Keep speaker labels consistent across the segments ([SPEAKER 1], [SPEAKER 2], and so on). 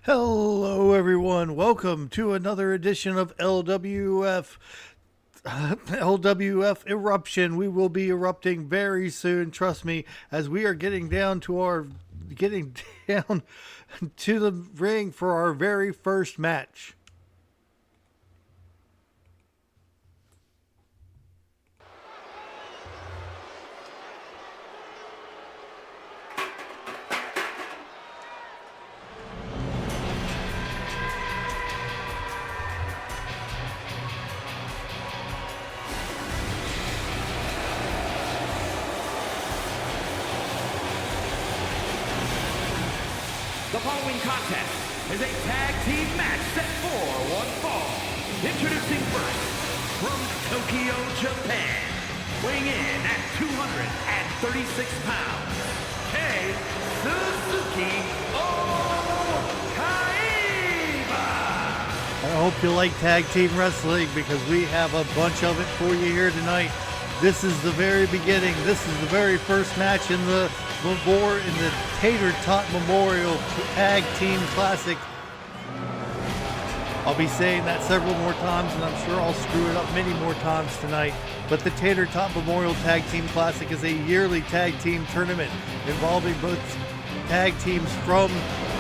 [SPEAKER 1] Hello everyone, welcome to another edition of LWF Eruption. We will be erupting very soon, trust me, as we are getting down to the ring for our very first match.
[SPEAKER 2] The following contest is a tag team match set for one fall. Introducing first, from Tokyo, Japan, weighing in at 236 pounds, Kei Suzuki Okada.
[SPEAKER 1] I hope you like tag team wrestling because we have a bunch of it for you here tonight. This is the very beginning. This is the very first match in the Tater Tot Memorial Tag Team Classic. I'll be saying that several more times, and I'm sure I'll screw it up many more times tonight. But the Tater Tot Memorial Tag Team Classic is a yearly tag team tournament involving both tag teams from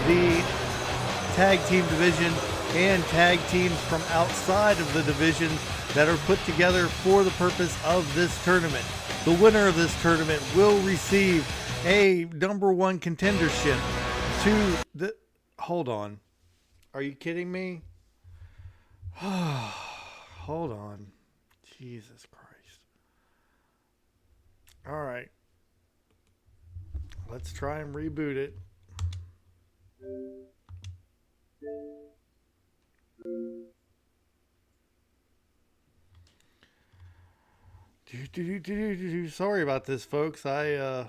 [SPEAKER 1] the tag team division and tag teams from outside of the division that are put together for the purpose of this tournament. The winner of this tournament will receive a #1 contendership to the... Hold on. Are you kidding me? Hold on. Jesus Christ. All right. Let's try and reboot it. Sorry about this, folks. I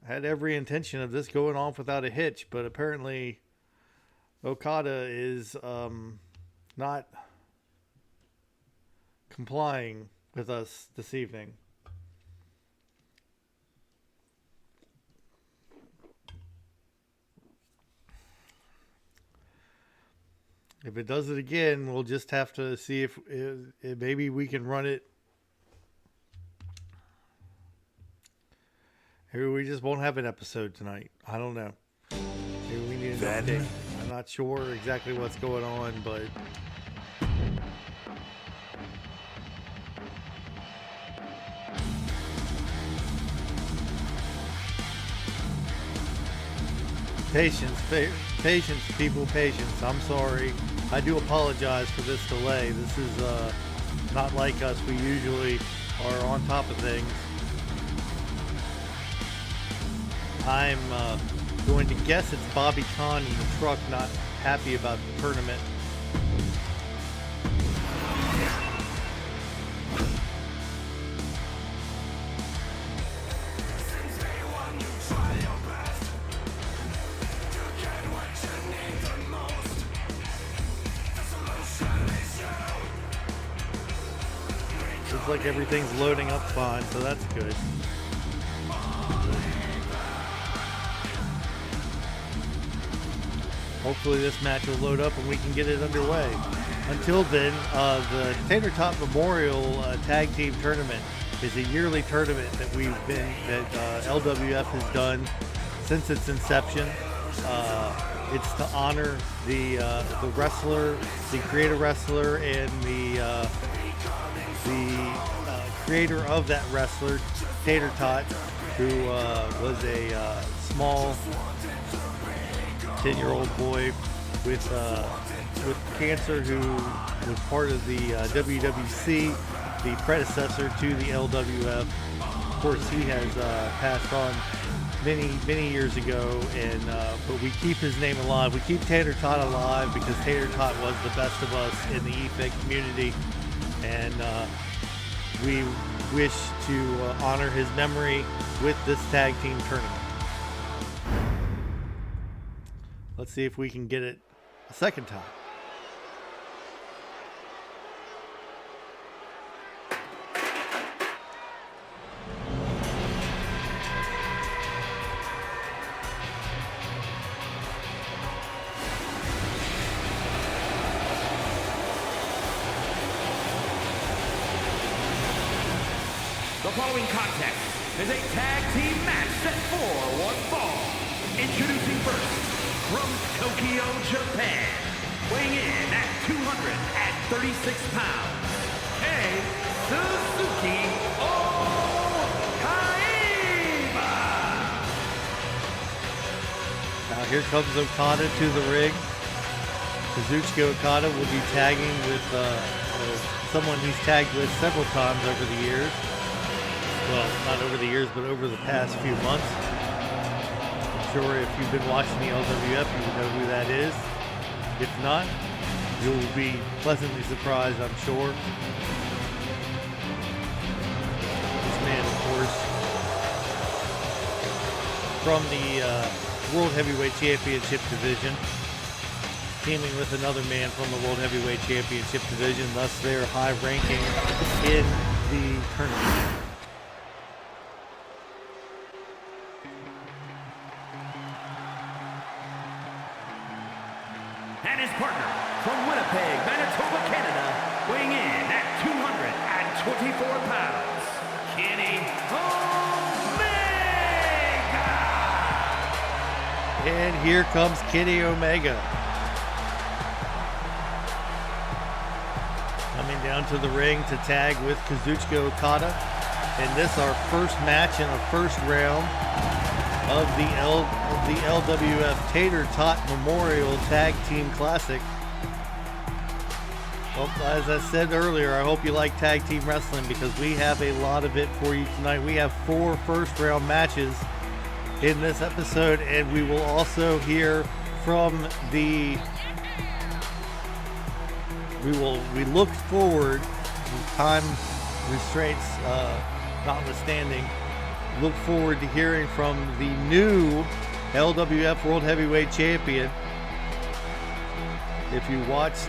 [SPEAKER 1] had every intention of this going off without a hitch, but apparently Okada is not complying with us this evening. If it does it again, we'll just have to see if maybe we can run it. Maybe we just won't have an episode tonight. I don't know. Maybe we need an update. I'm not sure exactly what's going on, but... Patience, people, patience. I'm sorry. I do apologize for this delay. This is not like us. We usually are on top of things. I'm going to guess it's Bobby Khan in the truck not happy about the tournament. Looks like everything's loading up fine, so that's good. Hopefully this match will load up and we can get it underway. Until then, the Tater Tot Memorial Tag Team Tournament is a yearly tournament that LWF has done since its inception. It's to honor the wrestler, the creator wrestler, and the creator of that wrestler, Tater Tot, who was a small 10-year-old boy with cancer who was part of the WWC, the predecessor to the LWF. Of course, he has passed on many years ago, and but we keep his name alive. We keep Tater Tot alive because Tater Tot was the best of us in the EFIC community, and we wish to honor his memory with this tag team tournament. Let's see if we can get it a second time.
[SPEAKER 2] The following contest is a tag team match set for one fall. Introducing first, from Tokyo, Japan, weighing in at 236 pounds, Kei Suzuki Okada.
[SPEAKER 1] Now here comes Okada to the ring. Kazuchika Okada will be tagging with someone he's tagged with several times over the years. Well, not over the years, but over the past few months. I'm sure if you've been watching the LWF, you would know who that is. If not, you'll be pleasantly surprised, I'm sure. This man, of course, from the World Heavyweight Championship division, teaming with another man from the World Heavyweight Championship division, thus their high ranking in the tournament.
[SPEAKER 2] And his partner from Winnipeg, Manitoba, Canada, weighing in at 224 pounds, Kenny Omega!
[SPEAKER 1] And here comes Kenny Omega. Coming down to the ring to tag with Kazuchika Okada. And this our first match in the first round of the LWF Tater Tot Memorial Tag Team Classic. Well, as I said earlier, I hope you like tag team wrestling because we have a lot of it for you tonight. We have 4 first round matches in this episode, and we will also hear from the... We look forward, time restraints notwithstanding, look forward to hearing from the new LWF World Heavyweight Champion. If you watched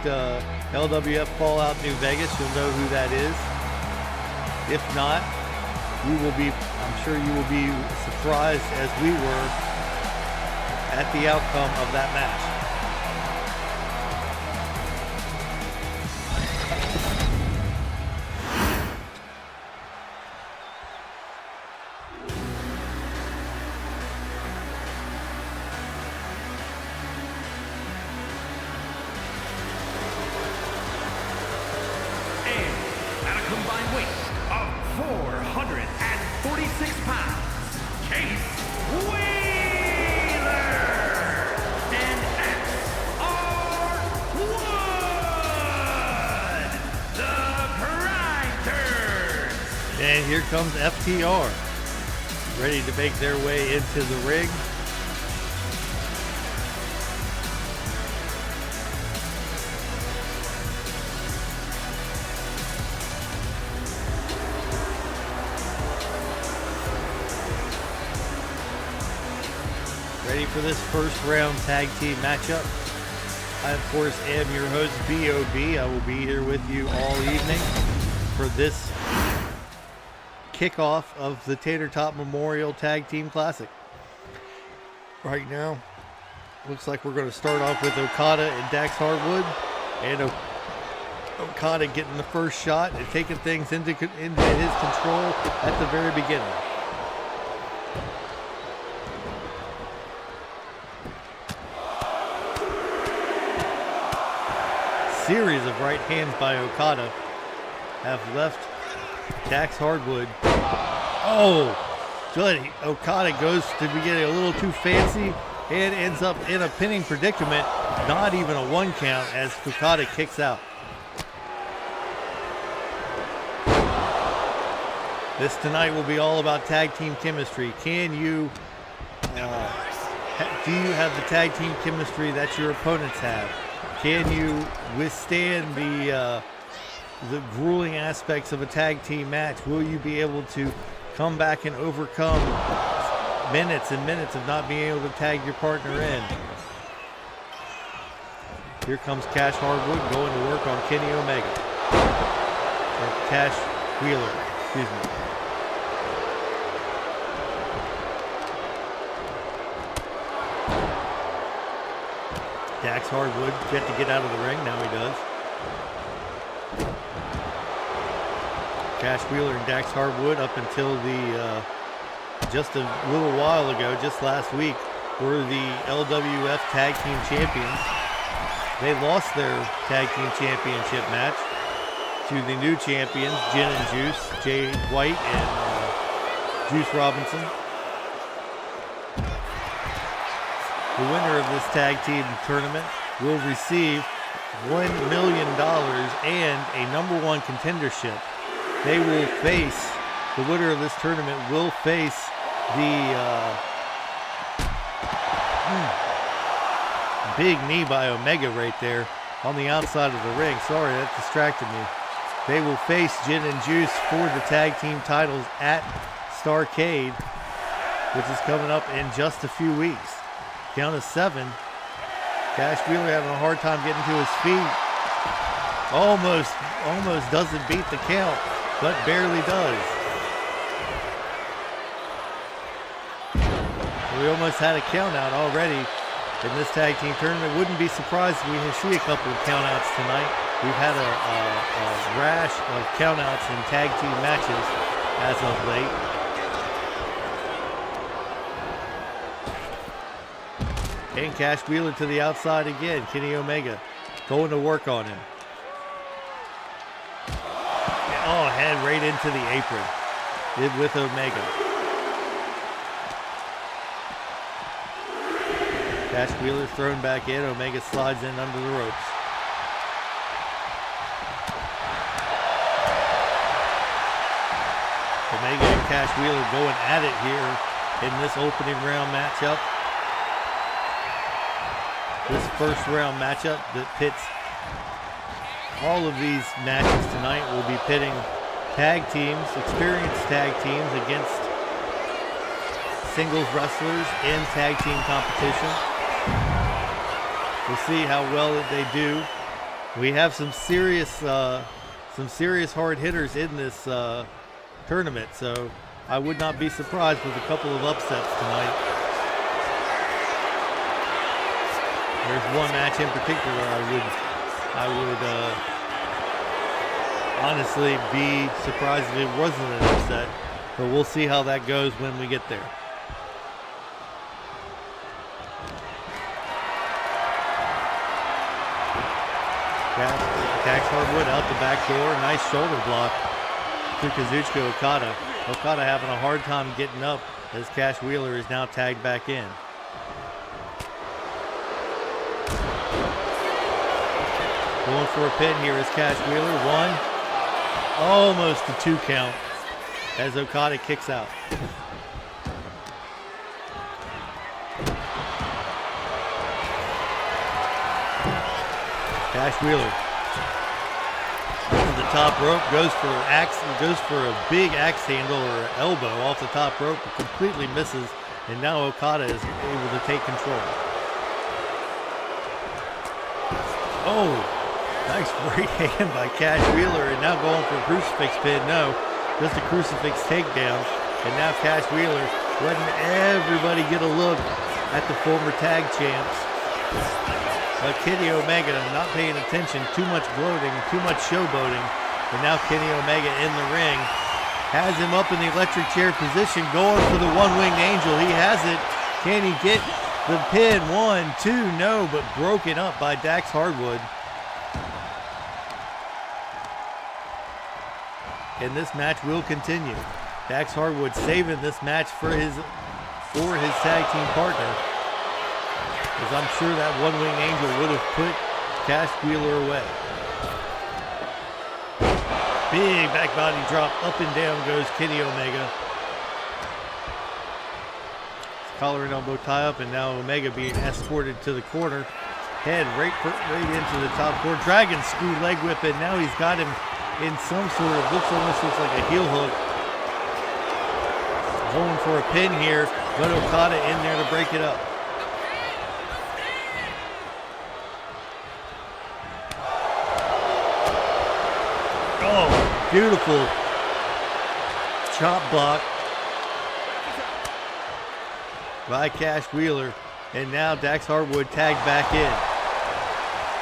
[SPEAKER 1] LWF Fallout New Vegas, you'll know who that is. If not, I'm sure you will be surprised as we were at the outcome of that match. And here comes FTR, ready to make their way into the ring. Ready for this first round tag team matchup. I, of course, am your host, B.O.B. I will be here with you all evening for this kickoff of the Tater Tot Memorial Tag Team Classic. Right now, looks like we're going to start off with Okada and Dax Harwood, and Okada getting the first shot and taking things into his control at the very beginning. Series of right hands by Okada have left Dax Harwood. Oh, good. Okada goes to be getting a little too fancy and ends up in a pinning predicament. Not even a 1 count as Okada kicks out. This tonight will be all about tag team chemistry. Can you, do you have the tag team chemistry that your opponents have? Can you withstand the grueling aspects of a tag team match? Will you be able to come back and overcome minutes and minutes of not being able to tag your partner in? Here comes Cash Harwood going to work on Kenny Omega. Or Cash Wheeler, excuse me. Dax Harwood yet to get out of the ring. Now he does. Cash Wheeler and Dax Harwood, up until the just a little while ago, just last week, were the LWF Tag Team Champions. They lost their Tag Team Championship match to the new champions, Gin and Juice, Jay White and Juice Robinson. The winner of this tag team tournament will receive $1 million and a #1 contendership. They will face, the winner of this tournament will face the big knee by Omega right there on the outside of the ring. Sorry, that distracted me. They will face Gin and Juice for the tag team titles at Starrcade, which is coming up in just a few weeks. Count of 7. Cash Wheeler having a hard time getting to his feet. Almost doesn't beat the count, but barely does. We almost had a count out already in this tag team tournament. Wouldn't be surprised if we see a couple of count outs tonight. We've had a rash of count outs in tag team matches as of late. And Cash Wheeler to the outside again. Kenny Omega going to work on him. Oh, head right into the apron with Omega. Cash Wheeler thrown back in. Omega slides in under the ropes. Omega and Cash Wheeler going at it here in this opening round matchup. This first round matchup that pits all of these matches tonight will be pitting tag teams, experienced tag teams against singles wrestlers in tag team competition. We'll see how well that they do. We have some serious hard hitters in this tournament, so I would not be surprised with a couple of upsets tonight. There's one match in particular I would honestly be surprised if it wasn't an upset, but we'll see how that goes when we get there. Dax Harwood out the back door. Nice shoulder block to Kazuchika Okada. Okada having a hard time getting up as Cash Wheeler is now tagged back in. Going for a pin here is Cash Wheeler. 1, almost a 2 count as Okada kicks out. Cash Wheeler to the top rope, goes for a big axe handle or elbow off the top rope, but completely misses, and now Okada is able to take control. Oh, nice right hand by Cash Wheeler, and now going for a crucifix pin. No, just a crucifix takedown, and now Cash Wheeler letting everybody get a look at the former tag champs. But Kenny Omega not paying attention, too much gloating, too much showboating. And now Kenny Omega in the ring. Has him up in the electric chair position, going for the one-winged angel. He has it. Can he get the pin? 1, 2, no, but broken up by Dax Harwood. And this match will continue. Dax Harwood saving this match for his tag team partner, because I'm sure that one-wing angel would have put Cash Wheeler away. Big back body drop, up and down goes Kenny Omega. Collar and elbow tie up, and now Omega being escorted to the corner. Head right into the top corner. Dragon screw leg whip, and now he's got him in some sort of, almost looks like a heel hook. Going for a pin here, but Okada in there to break it up. Oh, beautiful chop block by Cash Wheeler. And now Dax Harwood tagged back in.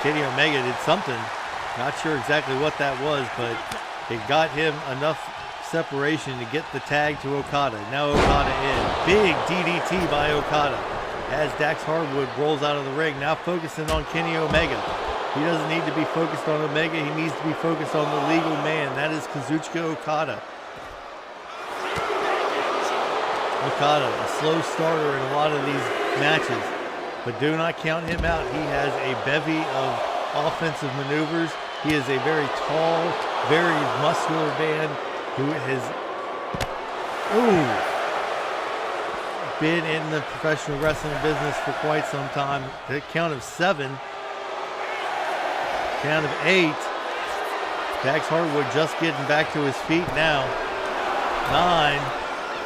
[SPEAKER 1] Kenny Omega did something. Not sure exactly what that was, but It got him enough separation to get the tag to Okada. Now Okada in. Big DDT by Okada as Dax Hardwood rolls out of the ring. Now focusing on Kenny Omega. He doesn't need to be focused on Omega. He needs to be focused on the legal man. That is Kazuchika Okada. Okada, a slow starter in a lot of these matches, but do not count him out. He has a bevy of offensive maneuvers. He is a very tall, very muscular man who has been in the professional wrestling business for quite some time. The count of 7, count of 8. Dax Hardwood just getting back to his feet now. 9.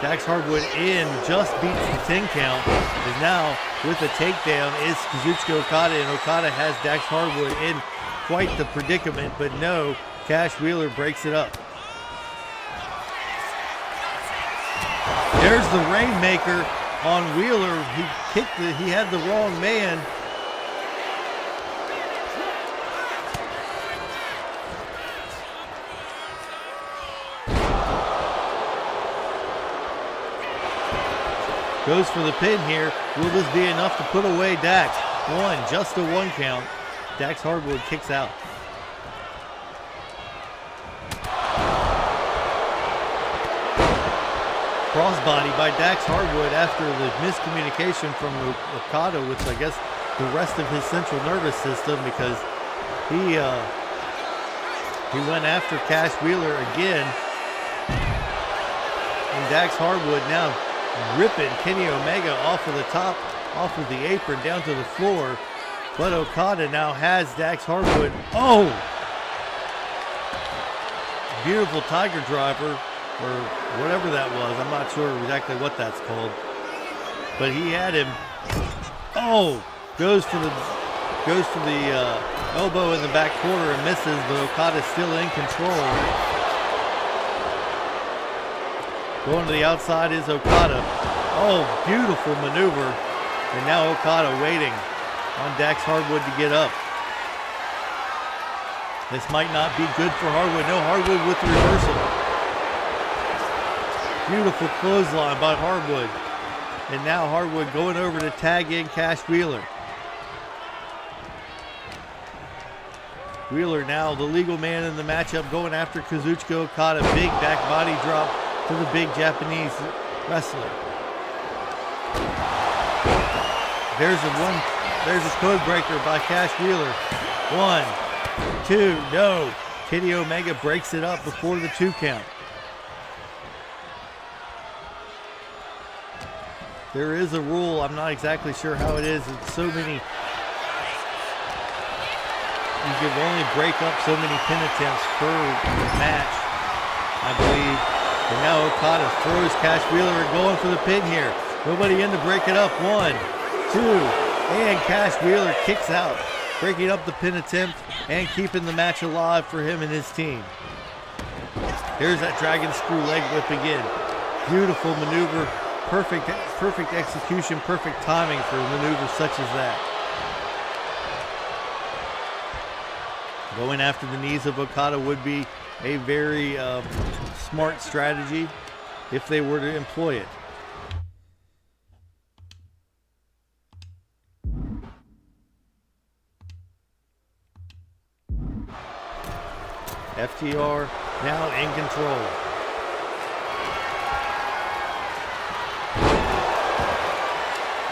[SPEAKER 1] Dax Hardwood in, just beats the 10 count. Is now with a takedown is Kazuchika Okada, and Okada has Dax Hardwood in quite the predicament, but no, Cash Wheeler breaks it up. There's the Rainmaker on Wheeler. He had the wrong man. Goes for the pin here. Will this be enough to put away Dax? Just a 1 count. Dax Hardwood kicks out. Crossbody by Dax Hardwood after the miscommunication from Okada with, I guess, the rest of his central nervous system, because he went after Cash Wheeler again. And Dax Hardwood now ripping Kenny Omega off of the top, off of the apron down to the floor. But Okada now has Dax Hardwood. Oh! Beautiful Tiger Driver, or whatever that was. I'm not sure exactly what that's called. But he had him. Oh! Goes for the elbow in the back corner and misses, but Okada's still in control. Going to the outside is Okada. Oh, beautiful maneuver. And now Okada waiting on Dax Hardwood to get up. This might not be good for Hardwood. No, Hardwood with the reversal. Beautiful clothesline by Hardwood. And now Hardwood going over to tag in Cash Wheeler. Wheeler now the legal man in the matchup, going after Kazuchika Okada. Big back body drop to the big Japanese wrestler. There's a code breaker by Cash Wheeler. 1, 2, no. Kenny Omega breaks it up before the 2 count. There is a rule, I'm not exactly sure how it is. It's so many, you can only break up so many pin attempts per match, I believe. And now Okada throws Cash Wheeler and going for the pin here. Nobody in to break it up. 1, 2, and Cash Wheeler kicks out, breaking up the pin attempt and keeping the match alive for him and his team. Here's that dragon screw leg whip again. Beautiful maneuver, perfect execution, perfect timing for a maneuver such as that. Going after the knees of Okada would be a very smart strategy if they were to employ it. FTR now in control.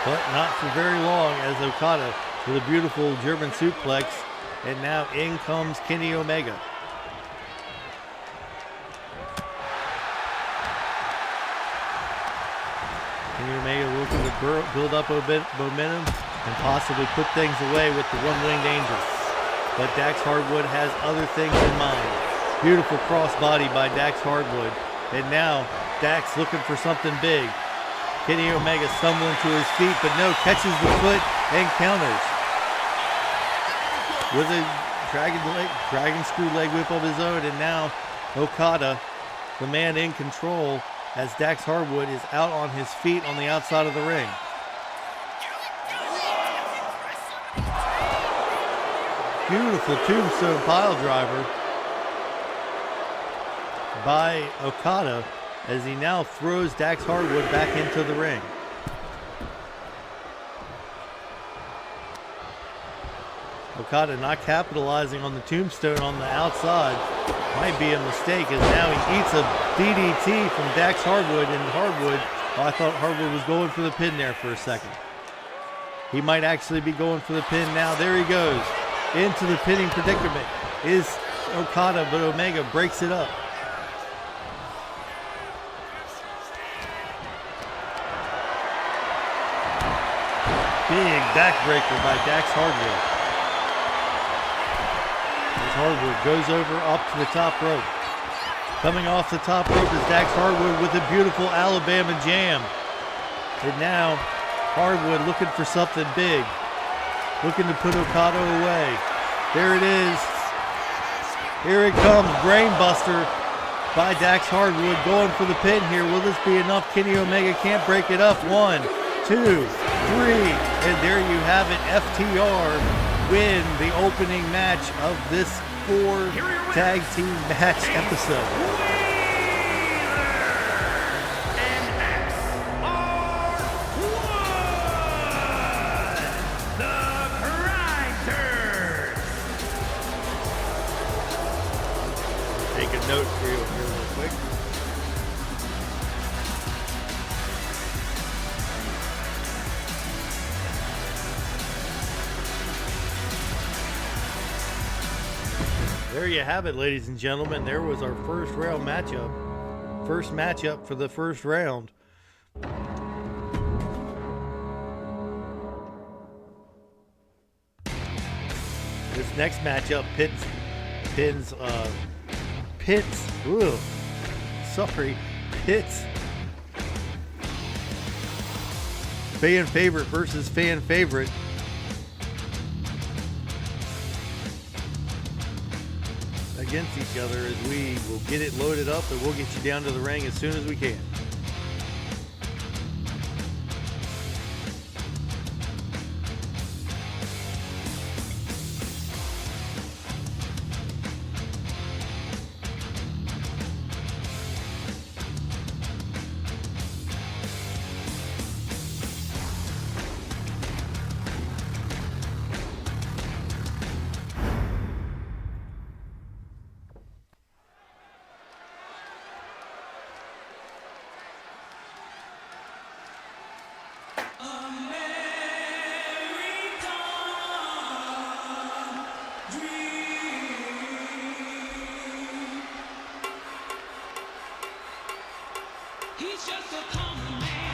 [SPEAKER 1] But not for very long, as Okada with a beautiful German suplex. And now in comes Kenny Omega. Kenny Omega looking to build up a bit momentum and possibly put things away with the one-winged angel. But Dax Hardwood has other things in mind. Beautiful crossbody by Dax Hardwood. And now Dax looking for something big. Kenny Omega stumbling to his feet, but no, catches the foot and counters. With a dragon screw leg whip of his own, and now Okada, the man in control, as Dax Hardwood is out on his feet on the outside of the ring. Beautiful tombstone pile driver. by Okada as he now throws Dax Harwood back into the ring. Okada not capitalizing on the tombstone on the outside. Might be a mistake as now he eats a DDT from Dax Harwood, and Harwood, I thought Harwood was going for the pin there for a second. He might actually be going for the pin now. There he goes into the pinning predicament. Is Okada, but Omega breaks it up. Big backbreaker by Dax Harwood. As Harwood goes over up to the top rope. Coming off the top rope is Dax Harwood with a beautiful Alabama jam. And now Harwood looking for something big. Looking to put Okada away. There it is. Here it comes. Brainbuster by Dax Harwood going for the pin here. Will this be enough? Kenny Omega can't break it up. 1, 2, 3. And there you have it. FTR win the opening match of this 4 tag team match episode. Take a note for you here real quick. There you have it, ladies and gentlemen. There was our first round matchup. First matchup for the first round. This next matchup pits fan favorite versus fan favorite. Against each other as we will get it loaded up and we'll get you down to the ring as soon as we can.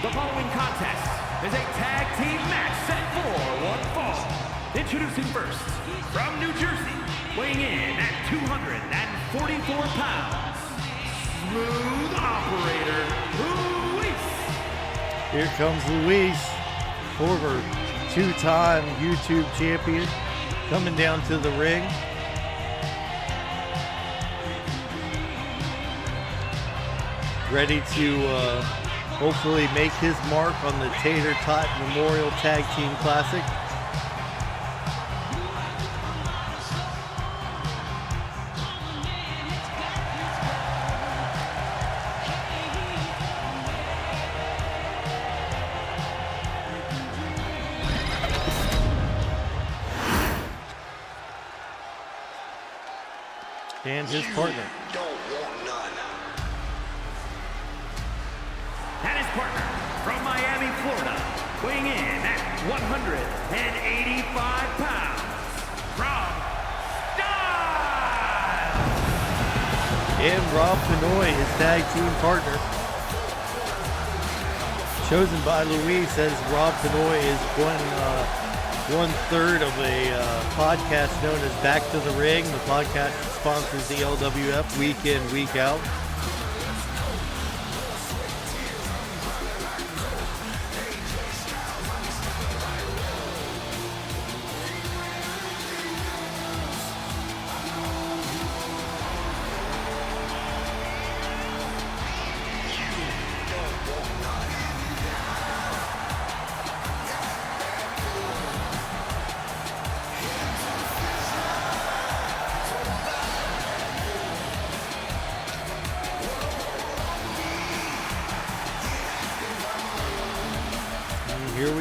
[SPEAKER 2] The following contest is a tag team match set for one fall. Introducing first, from New Jersey, weighing in at 244 pounds, Smooth Operator, Luis.
[SPEAKER 1] Here comes Luis, former 2-time YouTube champion, coming down to the ring. Ready to hopefully make his mark on the Tater Tot Memorial Tag Team Classic. And his partner.
[SPEAKER 2] And his partner from Miami, Florida, weighing in at 185 pounds, from Spud.
[SPEAKER 1] And Rob Pinoy, his tag team partner. Chosen by Luis, as Rob Pinoy is one-third of a podcast known as Back to the Ring. The podcast sponsors the LWF week in, week out.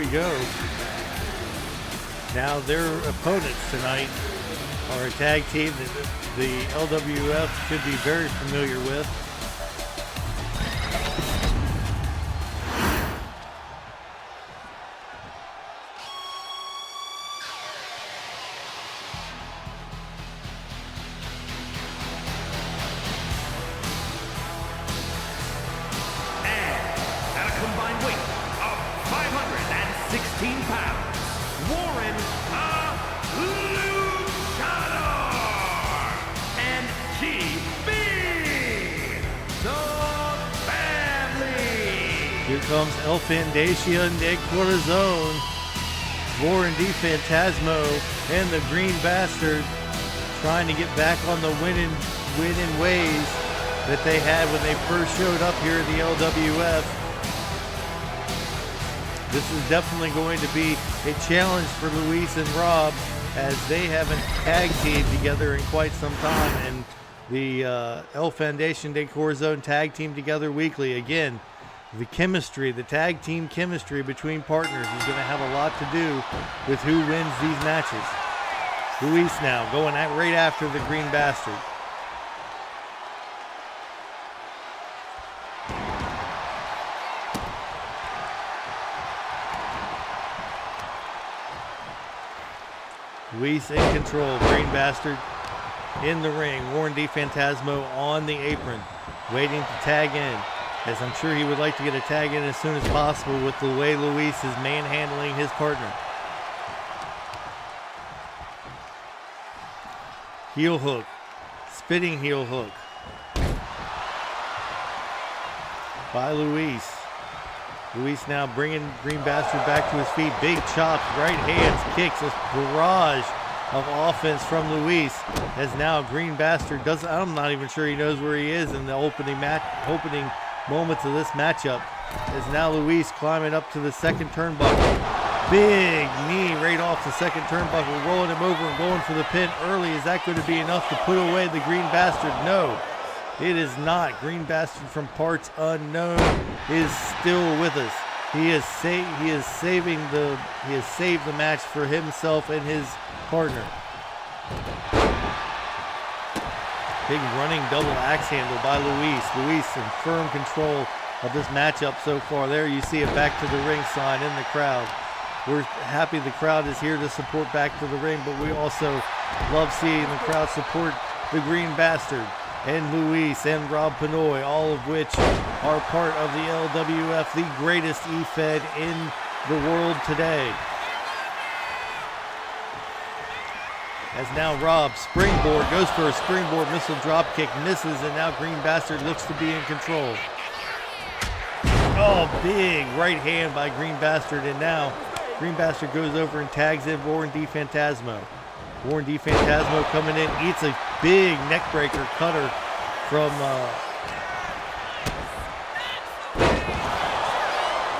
[SPEAKER 1] we go. Now their opponents tonight are a tag team that the LWF should be very familiar with. Here comes El Fandacia de Corazon, Warren D. Phantasmo, and the Green Bastard trying to get back on the winning ways that they had when they first showed up here in the LWF. This is definitely going to be a challenge for Luis and Rob, as they haven't tag teamed together in quite some time, and the El Fandacia de Corazon tag team together weekly. Again, the chemistry, the tag team chemistry between partners is going to have a lot to do with who wins these matches. Luis now going right after the Green Bastard. Luis in control, Green Bastard in the ring. Warren D. Phantasmo on the apron, waiting to tag in, as I'm sure he would like to get a tag in as soon as possible with the way Luis is manhandling his partner. Heel hook, spitting heel hook by Luis. Luis now bringing Green Bastard back to his feet. Big chops, right hands, kicks, a barrage of offense from Luis. As now Green Bastard I'm not even sure he knows where he is in the opening moments of this matchup. As now Luis climbing up to the second turnbuckle. Big knee right off the second turnbuckle, rolling him over and going for the pin early. Is that going to be enough to put away the Green Bastard? No, it is not. Green Bastard from parts unknown is still with us. He has saved the match for himself and his partner. Big running double axe handle by Luis. Luis in firm control of this matchup so far. There you see it, back to the ring sign in the crowd. We're happy the crowd is here to support back to the ring, but we also love seeing the crowd support the Green Bastard and Luis and Rob Pinoy, all of which are part of the LWF, the greatest E-Fed in the world today. As now Rob springboard, goes for a springboard missile drop kick, misses, and now Green Bastard looks to be in control. Oh, big right hand by Green Bastard, and now Green Bastard goes over and tags in Warren D. Phantasmo. Warren D. Phantasmo coming in, eats a big neckbreaker cutter from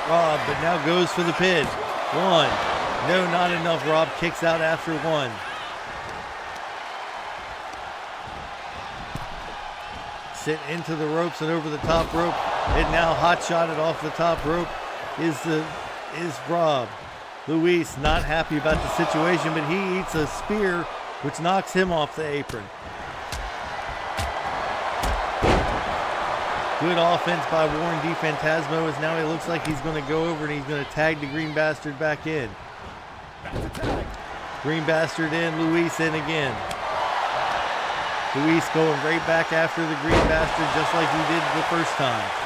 [SPEAKER 1] Rob, but now goes for the pin. One. No, not enough. Rob kicks out after one. Sent into the ropes and over the top rope. And now hot shotted off the top rope is Rob. Luis not happy about the situation, but he eats a spear, which knocks him off the apron. Good offense by Warren D. Phantasmo, as now he looks like he's going to go over and he's going to tag the Green Bastard back in. Green Bastard in, Luis in again. Luis going right back after the Green Bastard just like he did the first time.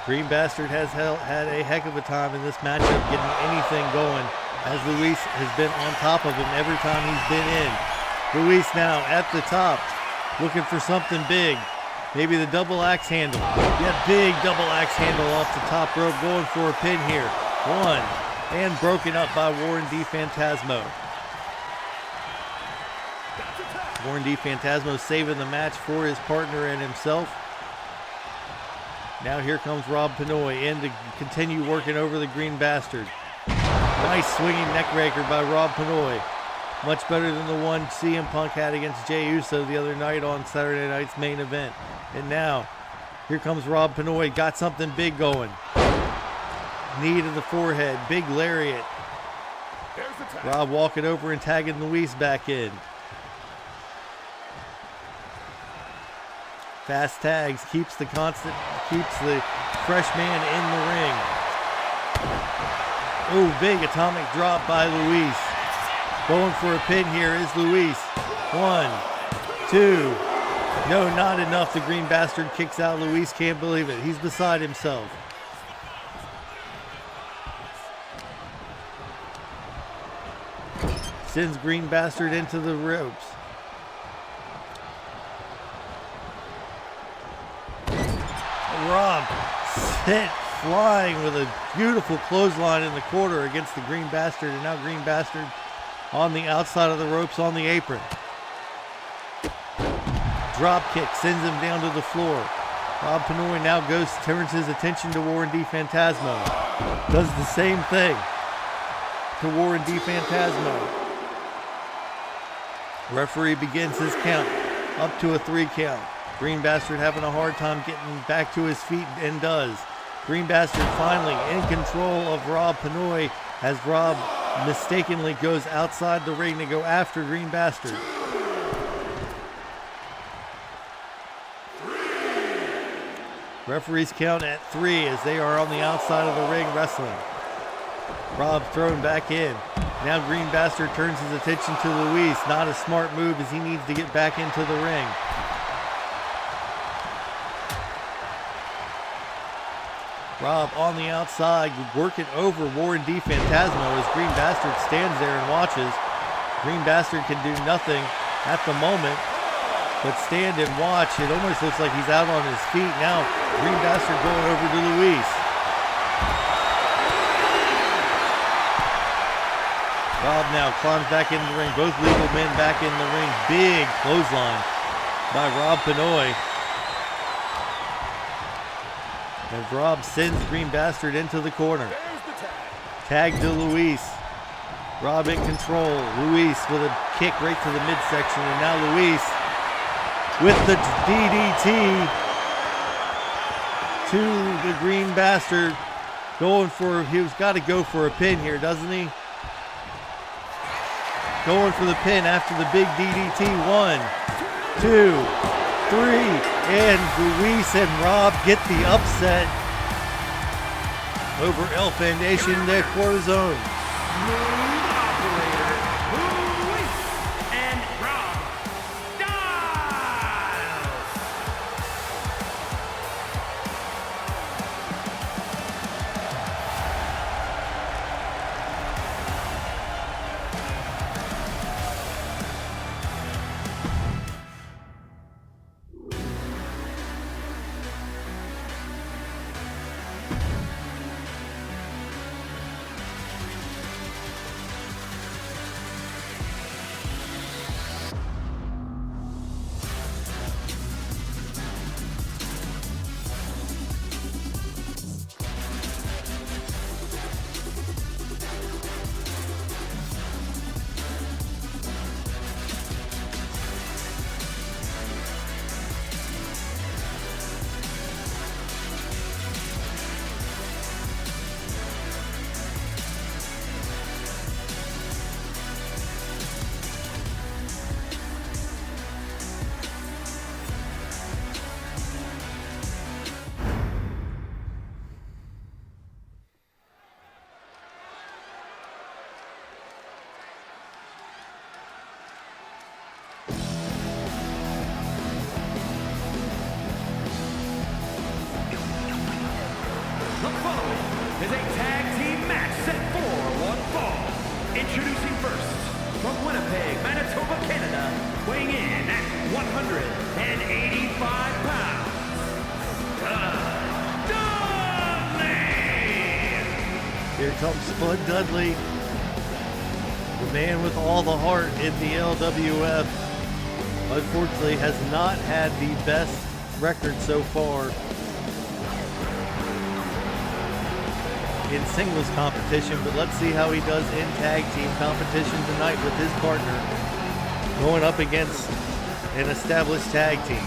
[SPEAKER 1] Green Bastard has had a heck of a time in this matchup getting anything going, as Luis has been on top of him every time he's been in. Luis now at the top, looking for something big. Maybe the double axe handle. Yeah, big double axe handle off the top rope, going for a pin here. One, and broken up by Warren D. Phantasmo. Warren D. Phantasmo saving the match for his partner and himself. Now here comes Rob Pinoy in to continue working over the Green Bastard. Nice swinging neckbreaker by Rob Pinoy. Much better than the one CM Punk had against Jey Uso the other night on Saturday night's main event. And now, here comes Rob Pinoy. Got something big going. Knee to the forehead. Big lariat. Rob walking over and tagging Luis back in. Fast tags. Keeps the fresh man in the ring. Oh, big atomic drop by Luis. Going for a pin here is Luis. 1, 2. No, not enough. The Green Bastard kicks out. Luis can't believe it. He's beside himself. Sends Green Bastard into the ropes. Rob sent flying with a beautiful clothesline in the corner against the Green Bastard, and now Green Bastard on the outside of the ropes on the apron. Drop kick sends him down to the floor. Rob Pinoy now turns his attention to Warren D. Phantasmo. Does the same thing to Warren D. Phantasmo. Referee begins his count up to a 3 count. Green Bastard having a hard time getting back to his feet, and does. Green Bastard finally in control of Rob Pinoy as Rob mistakenly goes outside the ring to go after Green Bastard. Referees count at 3 as they are on the outside of the ring wrestling. Rob thrown back in. Now Green Bastard turns his attention to Luis. Not a smart move as he needs to get back into the ring. Rob on the outside, working over Warren D. Phantasmo as Green Bastard stands there and watches. Green Bastard can do nothing at the moment, but stand and watch. It almost looks like he's out on his feet. Now Green Bastard going over to Luis. Rob now climbs back into the ring. Both legal men back in the ring. Big clothesline by Rob Pinoy. As Rob sends Green Bastard into the corner. Tag to Luis. Rob in control. Luis with a kick right to the midsection. And now Luis with the DDT to the Green Bastard. He's got to go for a pin here, doesn't he? Going for the pin after the big DDT. 1, 2, 3. And Luis and Rob get the upset over El Foundation de Corazon.
[SPEAKER 2] Is a tag team match set for one fall. Introducing first, from Winnipeg, Manitoba, Canada, weighing in at 185 pounds, Dudley!
[SPEAKER 1] Here comes Spud Dudley, the man with all the heart in the LWF. Unfortunately, has not had the best record so far. in singles competition, but let's see how he does in tag team competition tonight with his partner going up against an established tag team.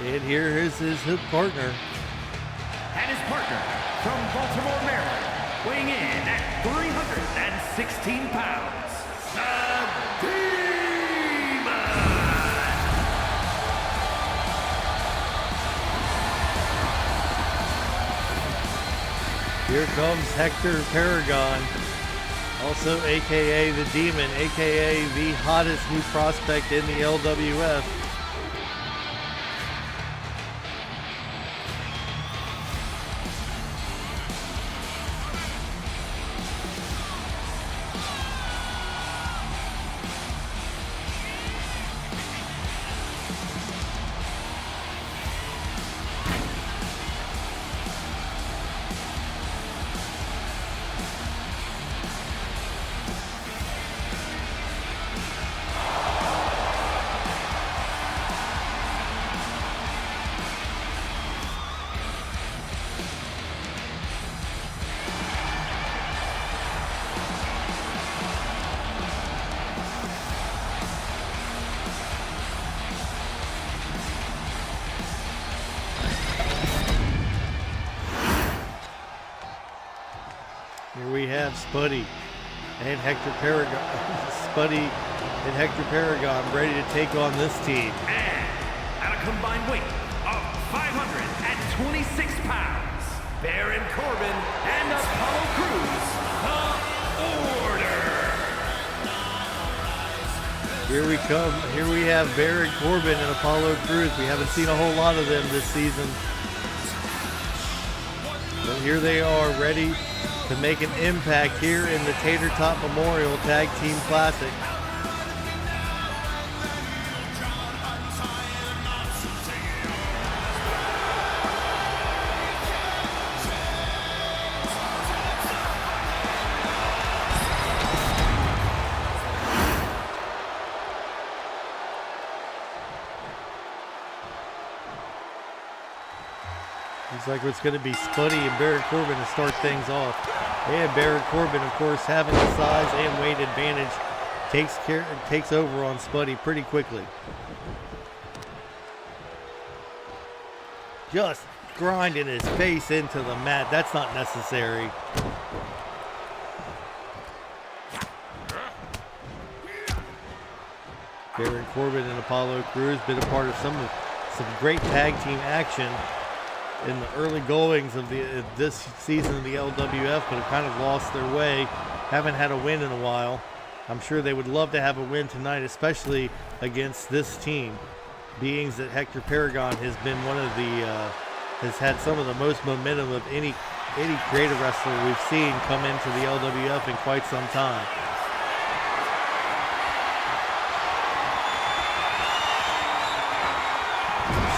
[SPEAKER 1] And here is his partner.
[SPEAKER 2] And his partner from Baltimore, Maryland, weighing in at 316 pounds, the Demon!
[SPEAKER 1] Here comes Hector Paragon, also aka the Demon, aka the hottest new prospect in the LWF. Here we have Spuddy and Hector Paragon. Spuddy and Hector Paragon ready to take on this team.
[SPEAKER 2] And at a combined weight of 526 pounds, Baron Corbin and Apollo Crews, the Order.
[SPEAKER 1] Here we come. Here we have Baron Corbin and Apollo Crews. We haven't seen a whole lot of them this season. But here they are, ready to make an impact here in the Tater Tot Memorial Tag Team Classic. Looks like it's going to be Spuddy and Baron Corbin to start things off. And Baron Corbin, of course, having the size and weight advantage, takes over on Spuddy pretty quickly. Just grinding his face into the mat. That's not necessary. Baron Corbin and Apollo Crews been a part of some great tag team action in the early goings of this season of the LWF, but have kind of lost their way. Haven't had a win in a while. I'm sure they would love to have a win tonight, especially against this team, being that Hector Paragon has been one of the has had some of the most momentum of any creative wrestler we've seen come into the LWF in quite some time.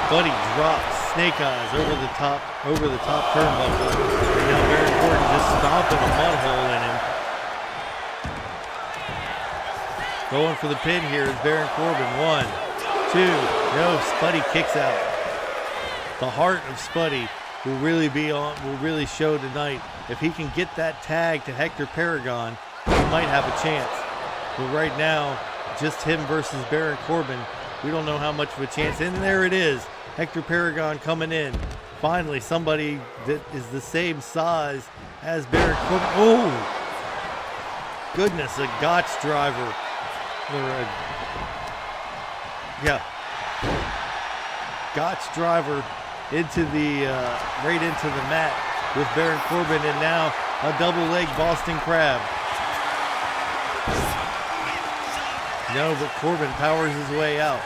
[SPEAKER 1] Spuddy drops Snake Eyes over the top turnbuckle. And now Baron Corbin just stomping a mud hole in him. Going for the pin here is Baron Corbin. 1, 2, no, Spuddy kicks out. The heart of Spuddy will really show tonight. If he can get that tag to Hector Paragon, he might have a chance. But right now, just him versus Baron Corbin, we don't know how much of a chance. And there it is. Hector Paragon coming in. Finally, somebody that is the same size as Baron Corbin. Oh! Goodness, a Gotch driver. Gotch driver into right into the mat with Baron Corbin, and now a double leg Boston Crab. No, but Corbin powers his way out.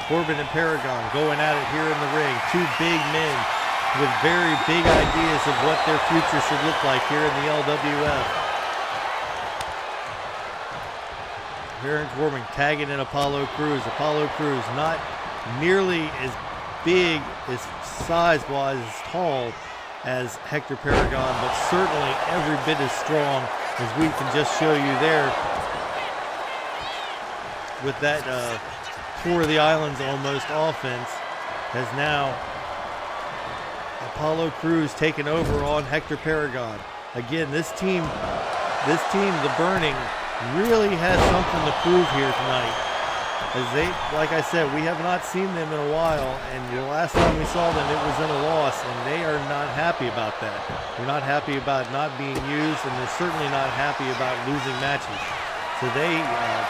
[SPEAKER 1] Corbin and Paragon going at it here in the ring. Two big men with very big ideas of what their future should look like here in the LWF. Baron Corbin tagging in Apollo Crews. Apollo Crews not nearly as big as size-wise, as tall as Hector Paragon, but certainly every bit as strong as we can just show you there with that Tour of the Islands almost offense. Has now Apollo Crews taken over on Hector Paragon. Again, this team, the Burning, really has something to prove here tonight. As they, like I said, we have not seen them in a while, and the last time we saw them, it was in a loss, and they are not happy about that. They're not happy about not being used, and they're certainly not happy about losing matches. So they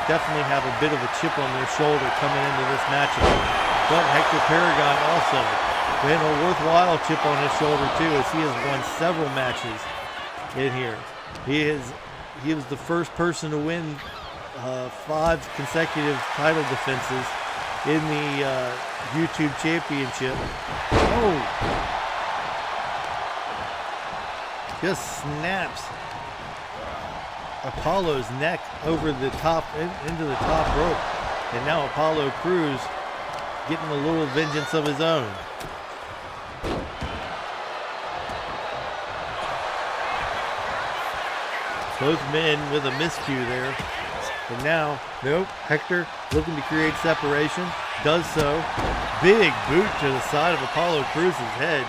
[SPEAKER 1] definitely have a bit of a chip on their shoulder coming into this matchup. But Hector Paragon also had a worthwhile chip on his shoulder too, as he has won several matches in here. He was the first person to win 5 consecutive title defenses in the YouTube Championship. Oh! Just snaps Apollo's neck over the top, into the top rope. And now Apollo Crews getting a little vengeance of his own. Both men with a miscue there. And now, nope, Hector looking to create separation. Does so. Big boot to the side of Apollo Crews' head.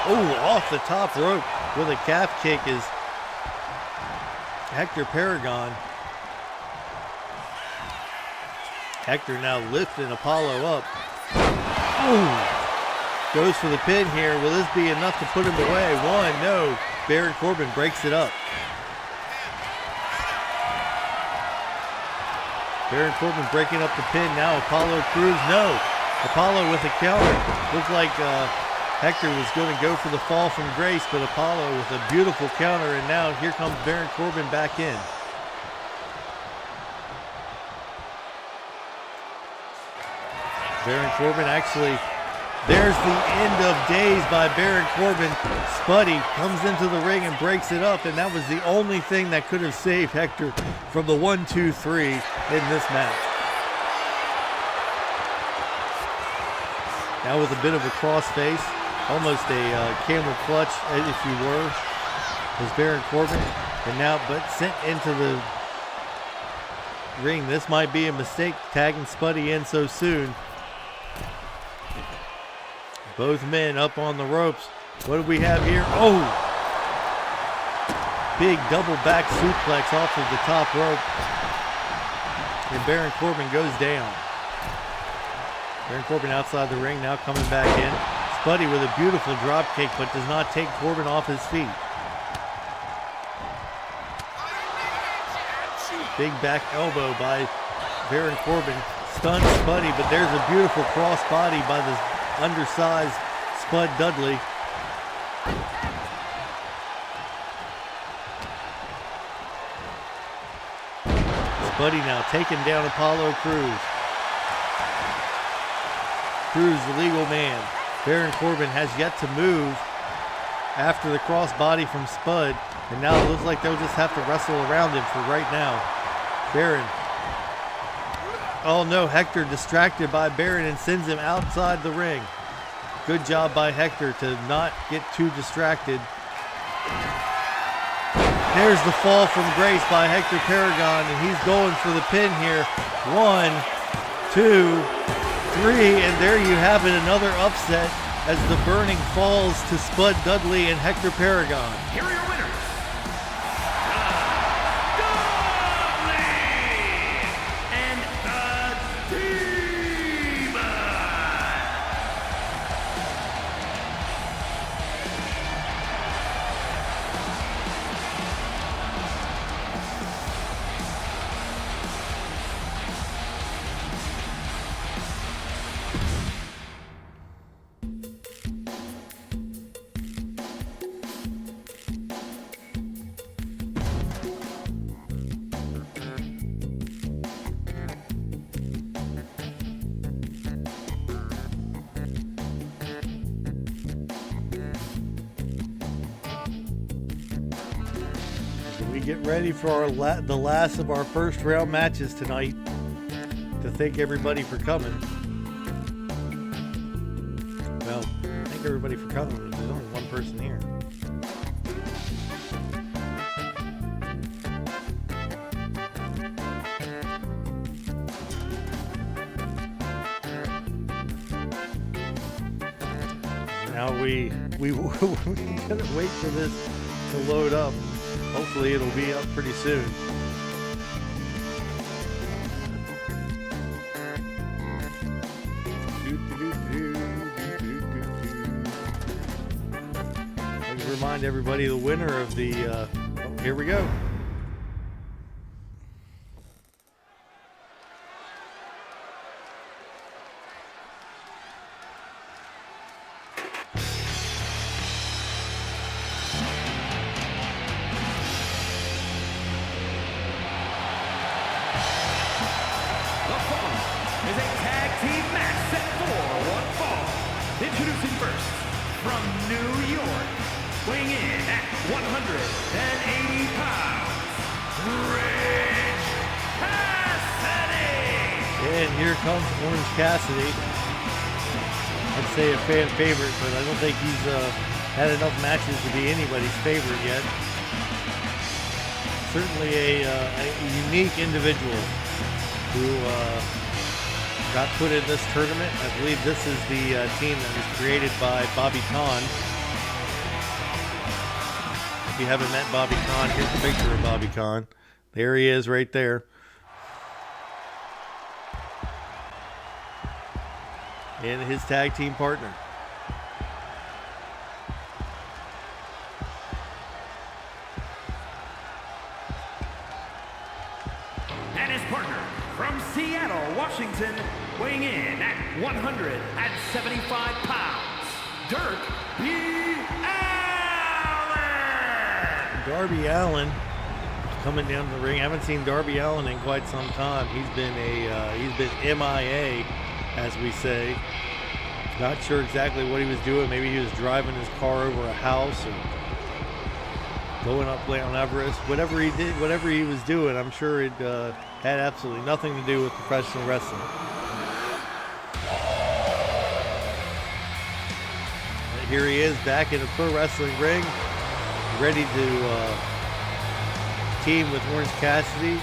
[SPEAKER 1] Oh, off the top rope with a calf kick is Hector Paragon. Hector now lifting Apollo up. Ooh. Goes for the pin here. Will this be enough to put him away? One, no. Baron Corbin breaks it up. Baron Corbin breaking up the pin. Now Apollo Crews, no. Apollo with a counter. Looks like Hector was going to go for the fall from grace, but Apollo with a beautiful counter, and now here comes Baron Corbin back in. Baron Corbin actually, there's the end of days by Baron Corbin. Spuddy comes into the ring and breaks it up, and that was the only thing that could have saved Hector from the 1-2-3 in this match. Now with a bit of a crossface, almost a camel clutch, if you were, was Baron Corbin. And now, but sent into the ring. This might be a mistake, tagging Spuddy in so soon. Both men up on the ropes. What do we have here? Oh! Big double back suplex off of the top rope. And Baron Corbin goes down. Baron Corbin outside the ring, now coming back in. Spuddy with a beautiful drop kick, but does not take Corbin off his feet. Big back elbow by Baron Corbin. Stuns Spuddy, but there's a beautiful crossbody by this undersized Spud Dudley. Spuddy now taking down Apollo Crews. Crews, the legal man. Baron Corbin has yet to move after the crossbody from Spud, and now it looks like they'll just have to wrestle around him for right now. Baron. Oh no, Hector distracted by Baron and sends him outside the ring. Good job by Hector to not get too distracted. There's the fall from grace by Hector Paragon, and he's going for the pin here. 1, 2, 3, and there you have it, another upset as the Burning falls to Spud Dudley and Hector Paragon.
[SPEAKER 2] Here are your winners.
[SPEAKER 1] get ready for our the last of our first round matches tonight. To thank everybody for coming. Well, thank everybody for coming. There's only one person here. Now we gotta wait for this to load up. Hopefully it'll be up pretty soon. Let's remind everybody the winner of the here we go.
[SPEAKER 2] Introducing first, from New York, weighing in at 180 pounds, Rich Cassidy!
[SPEAKER 1] And here comes Orange Cassidy. I'd say a fan favorite, but I don't think he's had enough matches to be anybody's favorite yet. Certainly a unique individual who got put in this tournament. I believe this is the team that was created by Bobby Kahn. If you haven't met Bobby Kahn, here's a picture of Bobby Kahn. There he is right there. And his tag team partner.
[SPEAKER 2] And his partner from Seattle, Washington, weighing in at 175 pounds, Darby Allin!
[SPEAKER 1] Darby Allin coming down the ring. I haven't seen Darby Allin in quite some time. He's been MIA, as we say. Not sure exactly what he was doing. Maybe he was driving his car over a house or going up Mount Everest. Whatever he did, whatever he was doing, I'm sure it had absolutely nothing to do with professional wrestling. And here he is back in a pro wrestling ring, ready to team with Orange Cassidy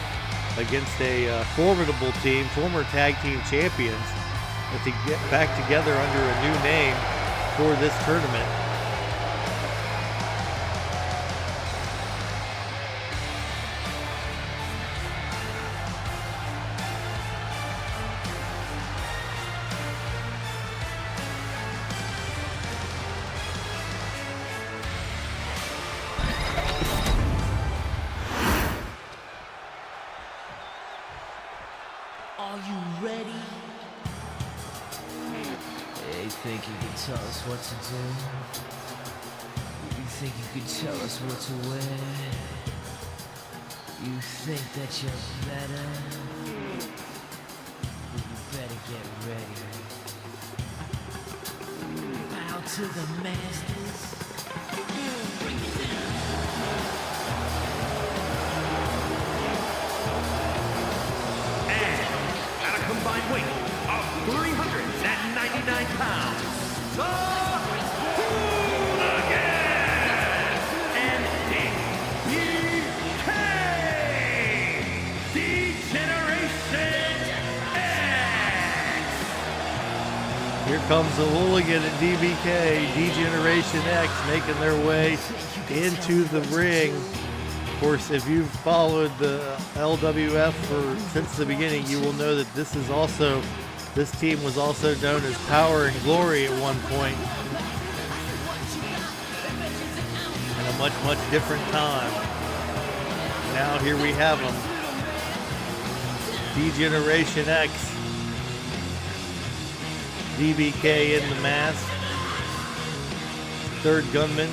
[SPEAKER 1] against a formidable team, former tag team champions, to get back together under a new name for this tournament.
[SPEAKER 3] Are you ready? You think you can tell us what to do? You think you can tell us what to wear? You think that you're better? Well, you better get ready. Bow to the masters. Bring it down.
[SPEAKER 2] At a combined weight of 399 pounds, the Hooligan and DBK, D-Generation X.
[SPEAKER 1] Here comes the Hooligan and DBK, D-Generation X, making their way into the ring. Of course, if you've followed the LWF since the beginning, you will know that this team was also known as Power and Glory at one point. In a much, much different time. Now here we have them. D-Generation X. DBK in the mask. Third gunman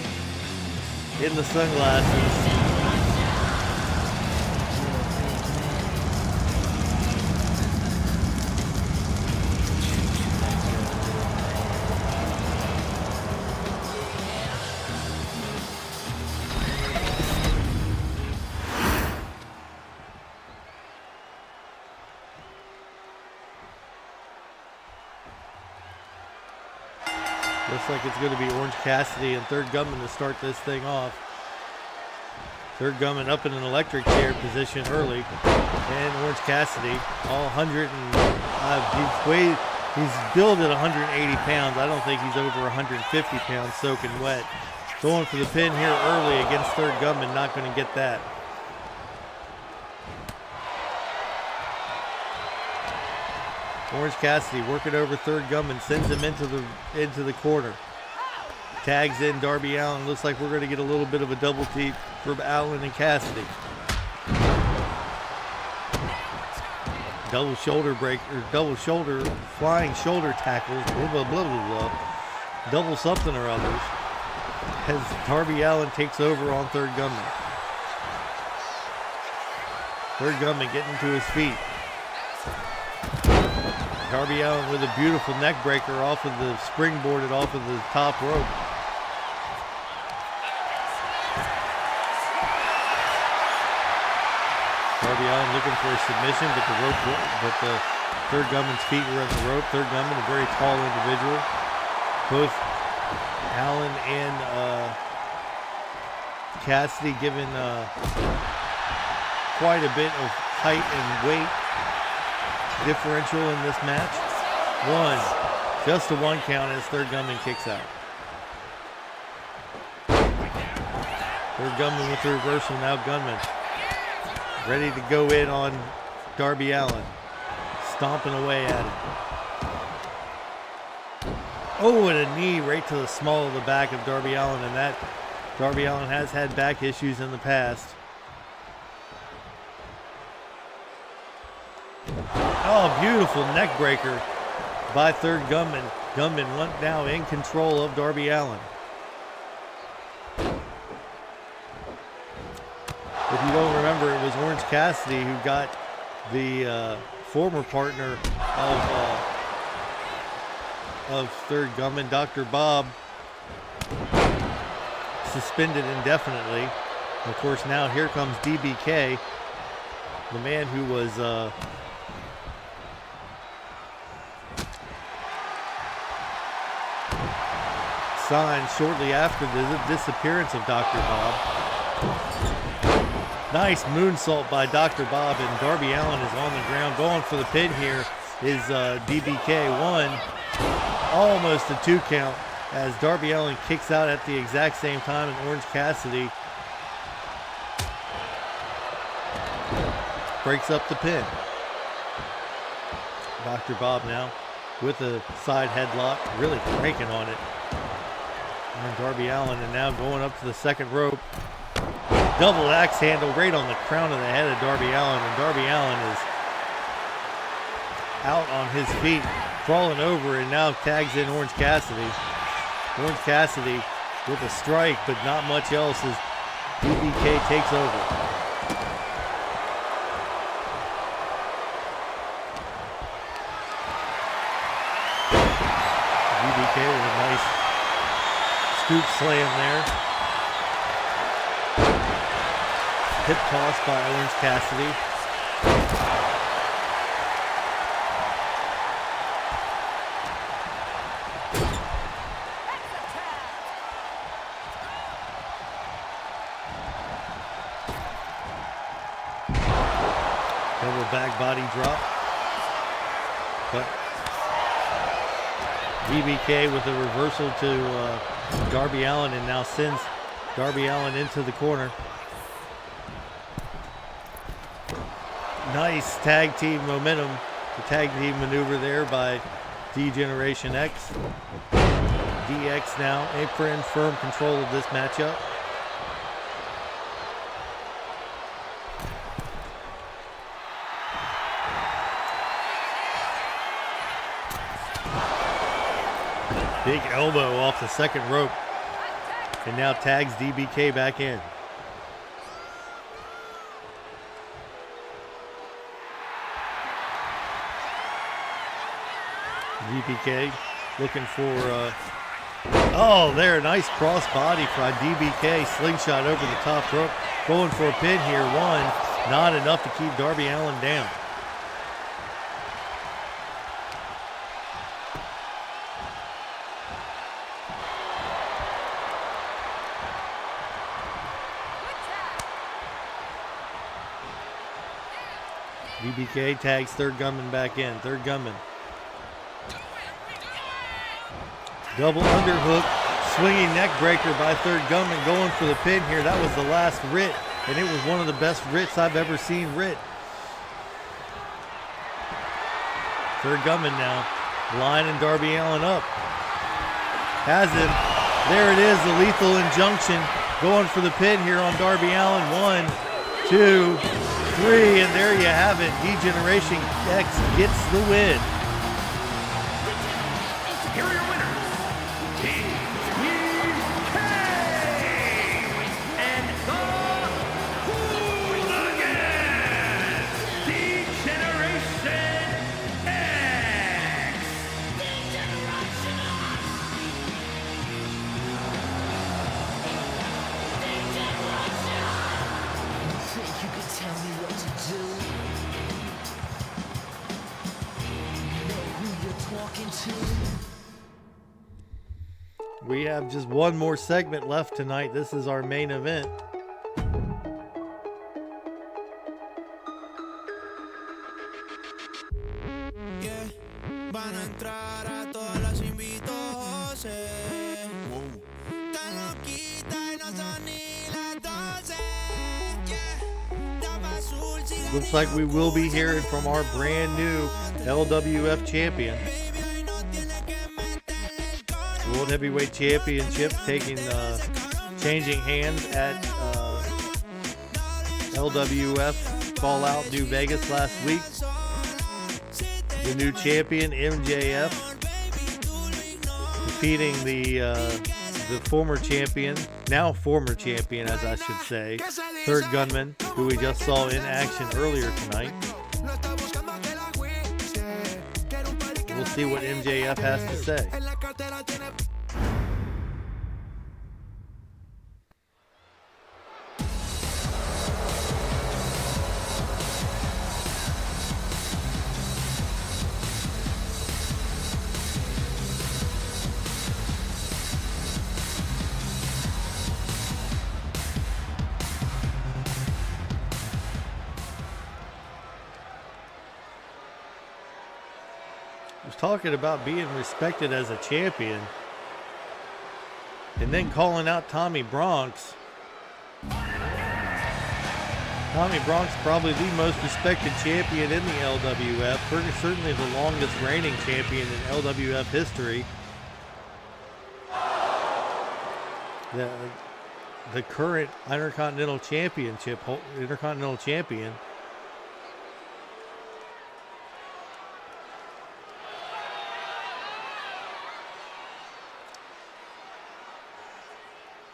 [SPEAKER 1] in the sunglasses. Looks like it's going to be Orange Cassidy and Third Gunman to start this thing off. Third Gunman up in an electric chair position early. And Orange Cassidy, all 100 and he's billed at 180 pounds. I don't think he's over 150 pounds soaking wet. Going for the pin here early against Third Gunman, not going to get that. Orange Cassidy working over Third Gunman, sends him into the corner. Tags in Darby Allin. Looks like we're going to get a little bit of a double team from Allin and Cassidy. Double shoulder break, or double shoulder, flying shoulder tackles, blah, blah, blah, blah, blah. Double something or others. As Darby Allin takes over on Third Gunman. Third Gunman getting to his feet. Darby Allin with a beautiful neck breaker off of the springboarded off of the top rope. Darby Allin looking for a submission, but the Third Gunman's feet were on the rope. Third Gunman, a very tall individual. Both Allin and Cassidy given quite a bit of height and weight differential in this match. Just a one count as Third Gunman kicks out. Third Gunman with the reversal, now Gunman ready to go in on Darby Allin, stomping away at him. Oh, and a knee right to the small of the back of Darby Allin, and that Darby Allin has had back issues in the past. Oh, beautiful neck breaker by Third Gunman. Gunman now in control of Darby Allin. If you don't remember, it was Orange Cassidy who got the former partner of Third Gunman, Dr. Bob, suspended indefinitely. Of course, now here comes DBK, the man who was signed shortly after the disappearance of Dr. Bob. Nice moonsault by Dr. Bob, and Darby Allin is on the ground. Going for the pin here is DBK. Almost a 2 count as Darby Allin kicks out at the exact same time, and Orange Cassidy breaks up the pin. Dr. Bob now with a side headlock, really cranking on it. And Darby Allin, and now going up to the second rope. Double axe handle right on the crown of the head of Darby Allin, and Darby Allin is out on his feet, crawling over, and now tags in Orange Cassidy. Orange Cassidy with a strike, but not much else as DBK takes over. DBK with a nice scoop slam there. Hip toss by Orange Cassidy. Double back body drop. But DBK with a reversal to Darby Allin, and now sends Darby Allin into the corner. Nice tag team momentum, the tag team maneuver there by D-Generation X. DX now in firm control of this matchup. Big elbow off the second rope, and now tags DBK back in. DBK looking for, oh, there, nice cross body by DBK, slingshot over the top rope, going for a pin here, not enough to keep Darby Allin down. BBK tags third gunman back in. Third gunman. Double underhook. Swinging neck breaker by third gunman. Going for the pin here. That was the last Rit. And it was one of the best Rits I've ever seen Rit. Third gunman now. Lining Darby Allin up. Has him. There it is. The lethal injunction. Going for the pin here on Darby Allin. 1, 2, 3. And there you have it. D-Generation X gets the win.
[SPEAKER 2] Here are your winners, BBK and the Hooligans, D-Generation X.
[SPEAKER 3] You think you could tell me what to do? You know who you're talking to?
[SPEAKER 1] We have just one more segment left tonight. This is our main event.
[SPEAKER 4] Van a entrar a todas las invito, José. Tan loquita y no son ni las 12. Tapa azul, sigue
[SPEAKER 1] Looks like we will be hearing from our brand new LWF champion. World Heavyweight Championship changing hands at LWF Fallout New Vegas last week. The new champion MJF defeating the former champion, now former champion as I should say, third gunman, who we just saw in action earlier tonight. We'll see what MJF has to say. Talking about being respected as a champion and then calling out Tommy Bronx. Tommy Bronx probably the most respected champion in the LWF, certainly the longest reigning champion in LWF history. The current Intercontinental champion.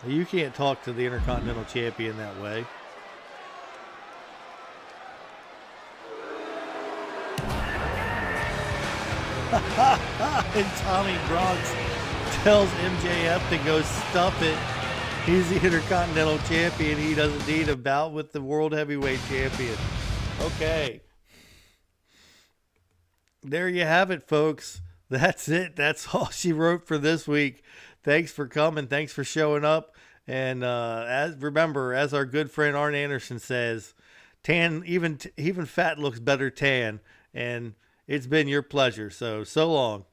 [SPEAKER 1] You can't talk to the Intercontinental Champion that way. And Tommy Bronx tells MJF to go stuff it. He's the Intercontinental Champion. He doesn't need a bout with the World Heavyweight Champion. Okay. There you have it, folks. That's it. That's all she wrote for this week. Thanks for coming. Thanks for showing up. And remember, as our good friend Arn Anderson says, tan, even fat looks better tan. And it's been your pleasure. So long.